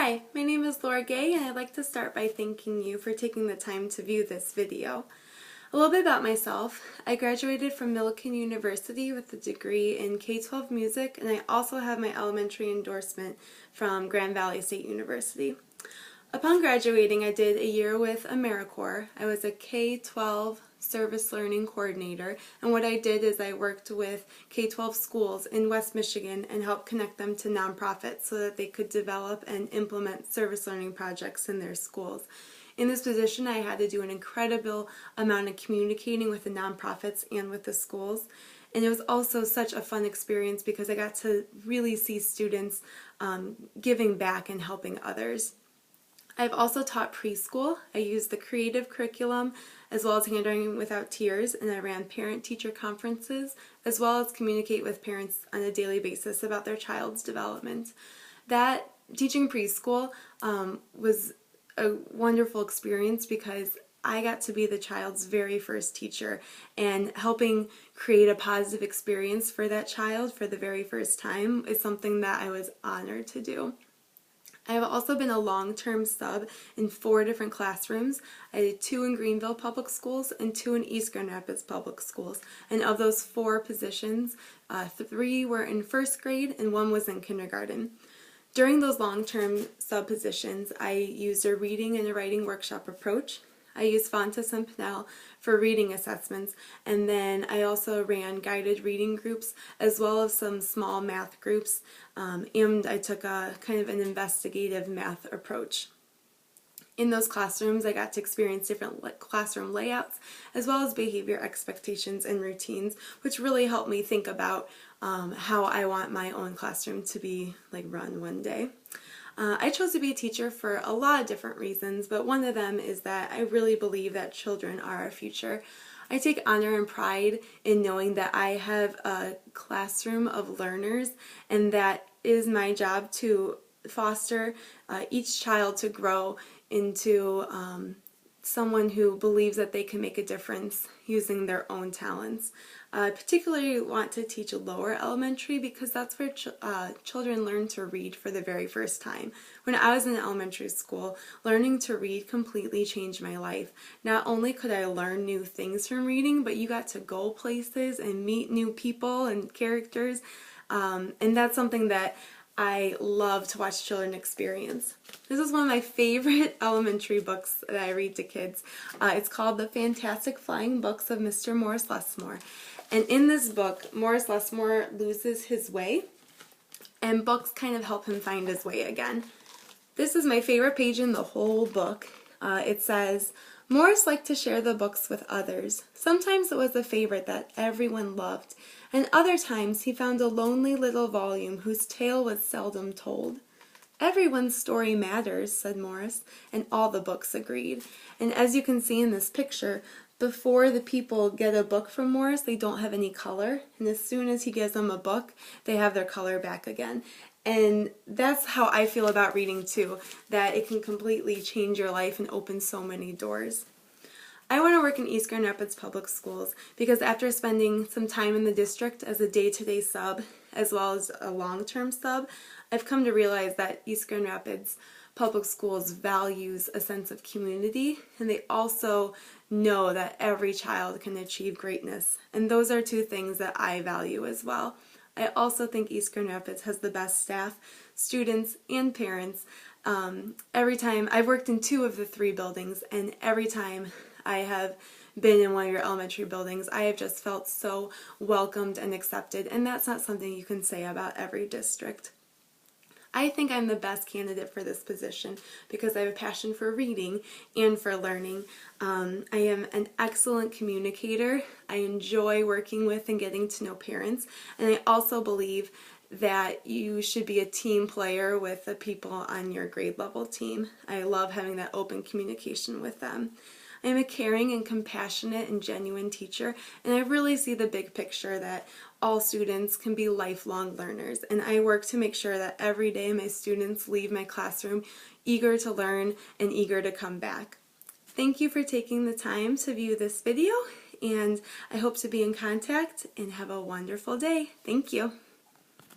Hi, my name is Laura Gay and I'd like to start by thanking you for taking the time to view this video. A little bit about myself. I graduated from Millikan University with a degree in K-12 music, and I also have my elementary endorsement from Grand Valley State University. Upon graduating, I did a year with AmeriCorps. I was a K-12 service learning coordinator, and what I did is I worked with K-12 schools in West Michigan and helped connect them to nonprofits so that they could develop and implement service learning projects in their schools. In this position, I had to do an incredible amount of communicating with the nonprofits and with the schools. And it was also such a fun experience because I got to really see students giving back and helping others. I've also taught preschool. I used the creative curriculum as well as Handwriting Without Tears, and I ran parent-teacher conferences as well as communicate with parents on a daily basis about their child's development. That teaching preschool was a wonderful experience because I got to be the child's very first teacher, and helping create a positive experience for that child for the very first time is something that I was honored to do. I have also been a long-term sub in 4 different classrooms. I did 2 in Greenville Public Schools and 2 in East Grand Rapids Public Schools. And of those 4 positions, 3 were in 1st grade and 1 was in kindergarten. During those long-term sub positions, I used a reading and a writing workshop approach. I used Fontes and Pinnell for reading assessments, and then I also ran guided reading groups as well as some small math groups, and I took a kind of an investigative math approach. In those classrooms, I got to experience different classroom layouts as well as behavior expectations and routines, which really helped me think about how I want my own classroom to be run one day. I chose to be a teacher for a lot of different reasons, but one of them is that I really believe that children are our future. I take honor and pride in knowing that I have a classroom of learners, and that is my job to foster each child to grow into someone who believes that they can make a difference using their own talents. I particularly want to teach lower elementary because that's where children learn to read for the very first time. When I was in elementary school, learning to read completely changed my life. Not only could I learn new things from reading, but you got to go places and meet new people and characters, and that's something that I love to watch children experience. This is one of my favorite elementary books that I read to kids. It's called The Fantastic Flying Books of Mr. Morris Lesmore. And in this book, Morris Lesmore loses his way, and books kind of help him find his way again. This is my favorite page in the whole book. It says, Morris liked to share the books with others. Sometimes it was a favorite that everyone loved, and other times he found a lonely little volume whose tale was seldom told. Everyone's story matters, said Morris, and all the books agreed. And as you can see in this picture, before the people get a book from Morris, they don't have any color, and as soon as he gives them a book, they have their color back again. And that's how I feel about reading too, that it can completely change your life and open so many doors. I want to work in East Grand Rapids Public Schools because after spending some time in the district as a day-to-day sub as well as a long-term sub, I've come to realize that East Grand Rapids Public Schools values a sense of community, and they also know that every child can achieve greatness. And those are 2 things that I value as well. I also think East Grand Rapids has the best staff, students, and parents. Every time, I've worked in 2 of the 3 buildings, and every time I have been in one of your elementary buildings, I have just felt so welcomed and accepted, and that's not something you can say about every district. I think I'm the best candidate for this position because I have a passion for reading and for learning. I am an excellent communicator. I enjoy working with and getting to know parents, and I also believe that you should be a team player with the people on your grade level team. I love having that open communication with them. I am a caring and compassionate and genuine teacher, and I really see the big picture that all students can be lifelong learners, and I work to make sure that every day my students leave my classroom eager to learn and eager to come back. Thank you for taking the time to view this video, and I hope to be in contact and have a wonderful day. Thank you.